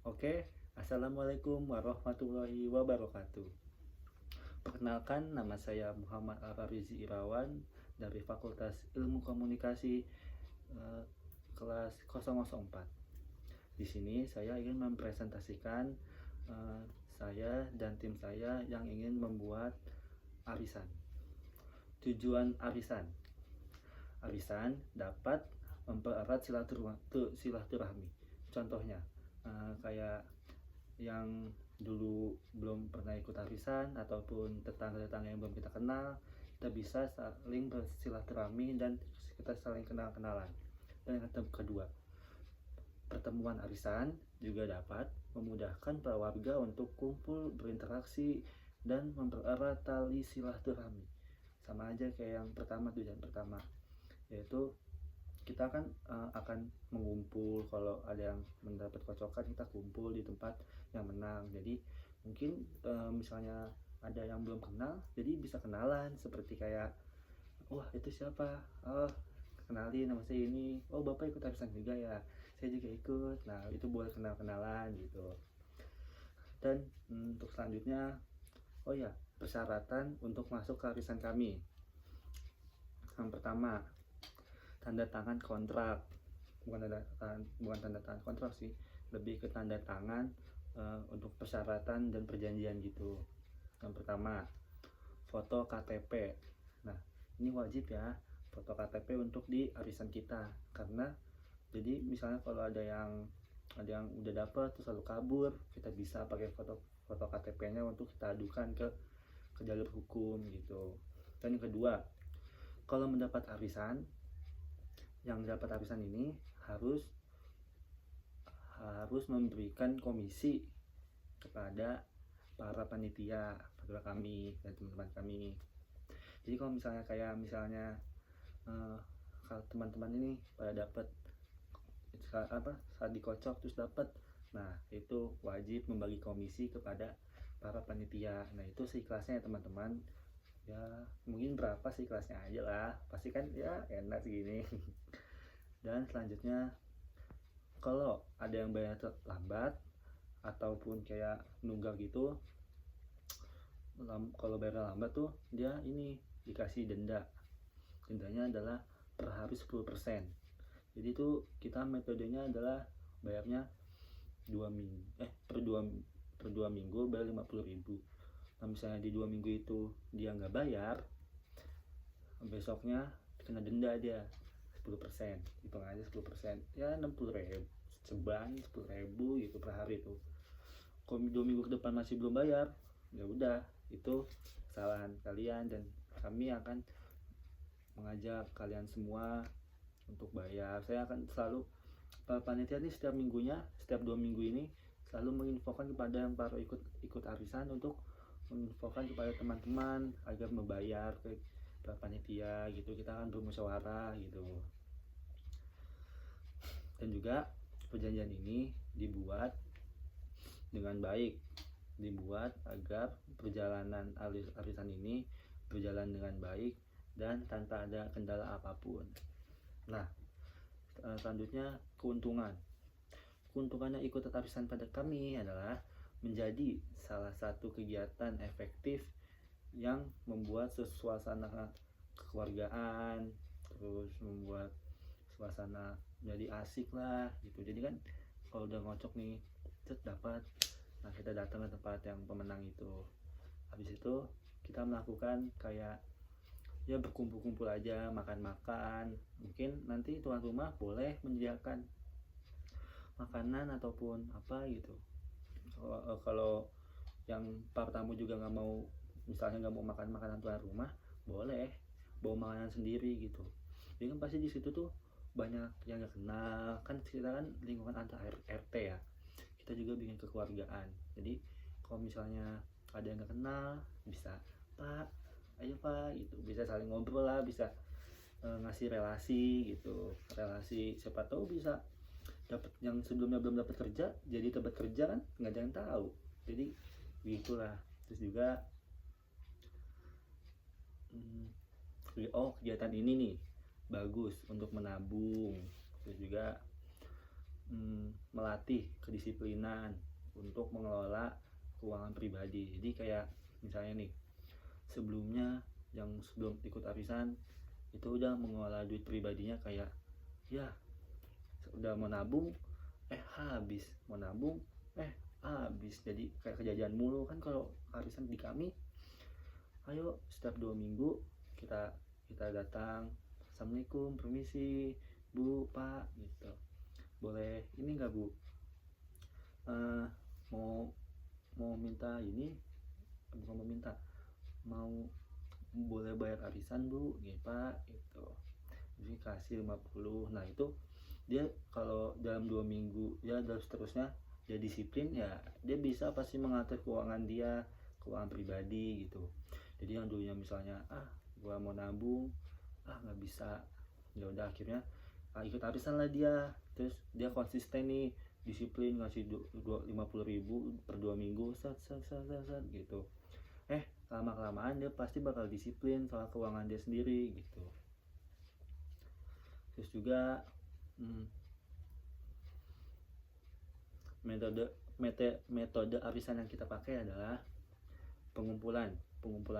Oke, Assalamualaikum warahmatullahi wabarakatuh. Perkenalkan, nama saya Muhammad Al-Farizi Irawan dari Fakultas Ilmu Komunikasi kelas 004. Di sini saya ingin mempresentasikan saya dan tim saya yang ingin membuat arisan. Tujuan arisan dapat mempererat silaturahmi. Contohnya, kayak yang dulu belum pernah ikut arisan ataupun tetangga-tetangga yang belum kita kenal, kita bisa saling bersilaturahmi dan kita saling kenal-kenalan. Dan yang kedua, pertemuan arisan juga dapat memudahkan para warga untuk kumpul, berinteraksi, dan mempererat tali silaturahmi. Sama aja kayak yang pertama, tujuan pertama, yaitu kita kan akan mengumpul. Kalau ada yang mendapat kocokan, kita kumpul di tempat yang menang. Jadi mungkin misalnya ada yang belum kenal, jadi bisa kenalan, seperti kayak, wah itu siapa, oh kenalin, nama saya ini, oh bapak ikut arisan juga ya, saya juga ikut. Nah itu boleh kenal-kenalan gitu. Dan untuk selanjutnya, oh ya, persyaratan untuk masuk ke arisan kami. Yang pertama, tanda tangan kontrak. Bukan tanda tangan kontrak sih, lebih ke tanda tangan untuk persyaratan dan perjanjian gitu. Yang pertama, foto KTP. Nah ini wajib ya, foto KTP untuk di arisan kita, karena jadi misalnya kalau ada yang udah dapet terus lalu kabur, kita bisa pakai foto KTP-nya untuk kita adukan ke jalur hukum gitu. Dan yang kedua, kalau mendapat arisan, yang dapat arisan ini harus memberikan komisi kepada para panitia, kepada kami dan teman-teman kami. Jadi kalau misalnya kalau teman-teman ini pada dapat saat dikocok terus dapat, nah itu wajib membagi komisi kepada para panitia. Nah itu seikhlasnya ya teman-teman, ya mungkin berapa sih kelasnya aja lah, pasti kan ya enak segini. Dan selanjutnya, kalau ada yang bayar terlambat ataupun kayak nunggak gitu, kalau bayar lambat tuh dia ini dikasih denda. Dendanya adalah per hari 10%. Jadi tuh kita metodenya adalah bayarnya per 2 minggu bayar 50.000. Nah misalnya di 2 minggu itu dia nggak bayar, besoknya kena denda dia 10%, hitung aja 10%, ya 60.000, seban 10.000 gitu per hari itu. Kalau 2 minggu ke depan masih belum bayar, ya udah, itu kesalahan kalian dan kami akan mengajak kalian semua untuk bayar. Saya akan selalu, panitia ini setiap 2 minggu ini selalu menginfokan kepada yang baru ikut arisan, untuk menginfokan kepada teman-teman agar membayar ke panitia gitu. Kita akan bermusyawarah gitu. Dan juga perjanjian ini dibuat dengan baik, dibuat agar perjalanan arisan ini berjalan dengan baik dan tanpa ada kendala apapun. Nah selanjutnya, keuntungannya ikut arisan pada kami adalah menjadi salah satu kegiatan efektif yang membuat suasana kekeluargaan, terus membuat suasana jadi asik lah gitu. Jadi kan kalau udah ngocok nih, dapat, nah kita datang ke tempat yang pemenang itu. Habis itu kita melakukan kayak ya berkumpul-kumpul aja, makan-makan. Mungkin nanti tuan rumah boleh menyediakan makanan ataupun apa gitu. Kalau yang para tamu juga nggak mau, misalnya nggak mau makan makanan tuan rumah, boleh bawa makanan sendiri gitu. Jadi kan pasti di situ tuh banyak yang nggak kenal, kan kita kan lingkungan antar RT ya, kita juga bikin kekeluargaan. Jadi kalau misalnya ada yang nggak kenal, bisa pak, ayo pak gitu, bisa saling ngobrol lah, bisa ngasih relasi gitu. Relasi siapa tahu bisa dapat, yang sebelumnya belum dapat kerja jadi dapat kerja, kan nggak ada yang tahu. Jadi gitulah. Terus juga kegiatan ini nih bagus untuk menabung. Terus juga melatih kedisiplinan untuk mengelola keuangan pribadi. Jadi kayak misalnya nih, sebelum ikut arisan itu udah mengelola duit pribadinya, kayak ya udah mau nabung habis, mau nabung habis, jadi kayak kejadian mulu kan. Kalau arisan di kami, ayo setiap 2 minggu kita datang, assalamualaikum, permisi bu, pak, gitu, boleh ini nggak bu, mau minta ini, bukan mau minta, mau boleh bayar arisan bu, gitu pak, gitu, jadi kasih 50. Nah itu dia kalau dalam 2 minggu ya, dan seterusnya dia disiplin, ya dia bisa pasti mengatur keuangan dia, keuangan pribadi gitu. Jadi yang dulunya misalnya gua mau nabung nggak bisa, ya udah akhirnya ikut arisan lah dia, terus dia konsisten nih, disiplin ngasih 50.000 per 2 minggu, set gitu. Lama kelamaan dia pasti bakal disiplin soal keuangan dia sendiri gitu. Terus juga metode arisan yang kita pakai adalah pengumpulan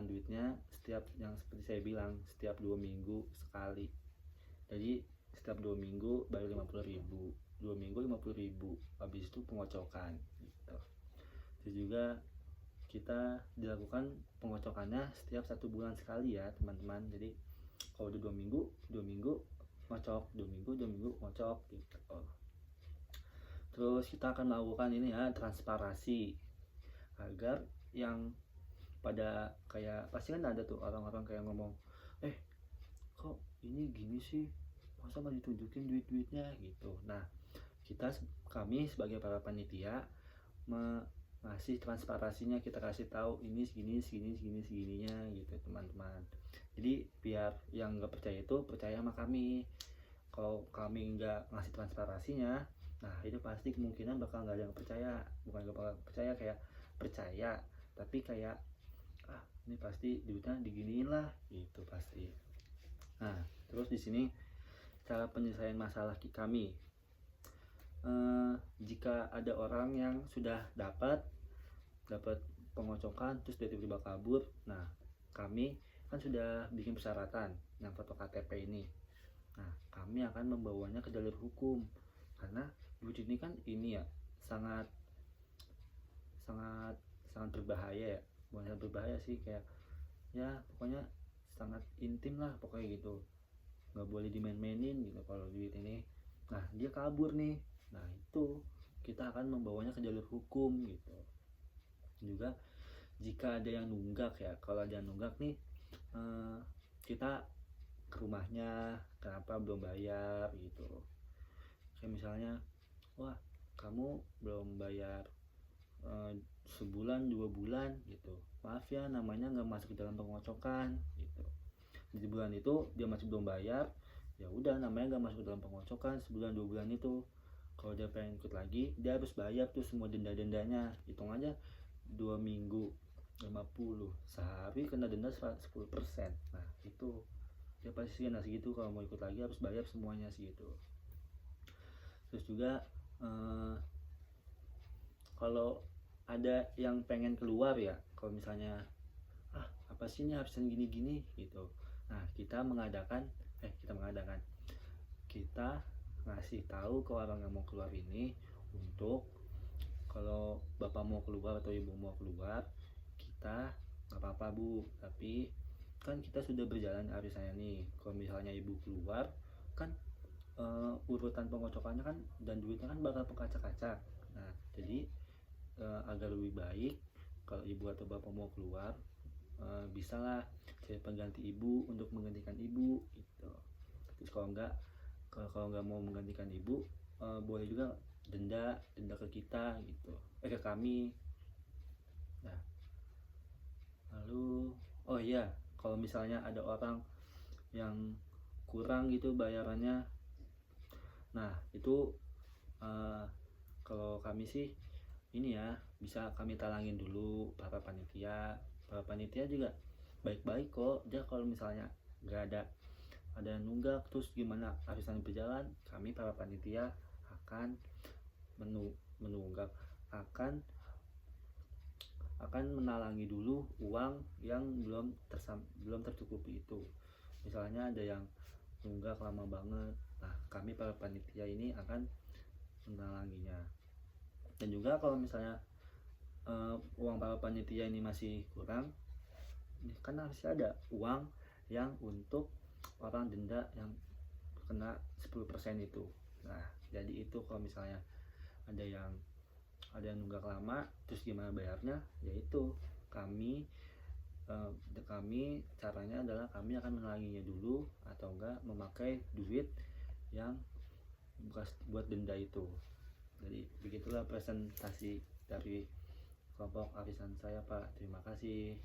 duitnya setiap, yang seperti saya bilang, setiap 2 minggu sekali. Jadi setiap 2 minggu bayar 50.000, 2 minggu 50.000, habis itu pengocokan gitu. Terus juga kita dilakukan pengocokannya setiap 1 bulan sekali ya teman-teman. Jadi kalau udah 2 minggu ngocok, 2 minggu ngocok gitu. Terus kita akan melakukan ini ya, transparansi, agar yang pada kayak pasti kan ada tuh orang-orang kayak ngomong, kok ini gini sih, masa nggak ditunjukin duit-duitnya gitu. Nah kami sebagai para panitia ngasih transparansinya, kita kasih tahu ini segininya gitu teman-teman. Jadi biar yang nggak percaya itu percaya sama kami. Kalau kami nggak ngasih transparansinya, nah itu pasti kemungkinan bakal nggak ada yang percaya. Bukan nggak bakal percaya, kayak percaya tapi kayak ini pasti duitnya diginiin lah gitu pasti. Nah terus di sini cara penyelesaian masalah kami. Jika ada orang yang sudah dapat pengocokan terus dia tiba-tiba kabur, nah kami kan sudah bikin persyaratan yang foto KTP ini. Nah kami akan membawanya ke jalur hukum, karena duit ini kan ini ya sangat berbahaya ya. Bukan berbahaya sih, kayak ya pokoknya sangat intim lah pokoknya gitu, nggak boleh dimain-mainin gitu kalau duit ini. Nah dia kabur nih, nah itu kita akan membawanya ke jalur hukum gitu. Juga jika ada yang nunggak ya, kalau ada yang nunggak nih, kita ke rumahnya, kenapa belum bayar gitu. Kayak misalnya, wah kamu belum bayar sebulan 2 bulan gitu, maaf ya namanya nggak masuk ke dalam pengocokan gitu. Di bulan itu dia masih belum bayar, ya udah namanya nggak masuk ke dalam pengocokan sebulan 2 bulan itu. Kalau dia pengen ikut lagi, dia harus bayar tuh semua denda-dendanya. Hitung aja 2 minggu 50, sehari kena denda 10%. Nah itu dia pasti kena segitu. Kalau mau ikut lagi harus bayar semuanya segitu. Terus juga kalau ada yang pengen keluar ya, kalau misalnya apa sih ini arisan gini-gini gitu, nah kita ngasih tahu ke orang yang mau keluar ini, untuk kalau bapak mau keluar atau ibu mau keluar, kita nggak apa-apa bu, tapi kan kita sudah berjalan arisannya nih. Kalau misalnya ibu keluar kan urutan pengocokannya kan dan duitnya kan bakal pengkaca-kaca. Nah jadi agar lebih baik kalau ibu atau bapak mau keluar, bisalah cari pengganti ibu untuk menggantikan ibu gitu. Terus kalau nggak mau menggantikan ibu, boleh juga denda ke kita gitu, ke kami. Nah lalu oh iya, kalau misalnya ada orang yang kurang gitu bayarannya, nah itu kalau kami sih ini ya, bisa kami talangin dulu para panitia juga baik-baik kok. Dia kalau misalnya nggak ada yang nunggak terus gimana arisan berjalan, kami para panitia akan menunggak, akan menalangi dulu uang yang belum tercukupi itu. Misalnya ada yang nunggak lama banget, nah kami para panitia ini akan menalanginya. Dan juga kalau misalnya uang para panitia ini masih kurang, kan harusnya ada uang yang untuk orang denda yang kena 10% itu. Nah jadi itu kalau misalnya ada yang nunggak lama, terus gimana bayarnya, yaitu kami caranya adalah kami akan menalanginya dulu, atau enggak memakai duit yang bekas buat denda itu. Jadi begitulah presentasi dari kelompok arisan saya, Pak. Terima kasih.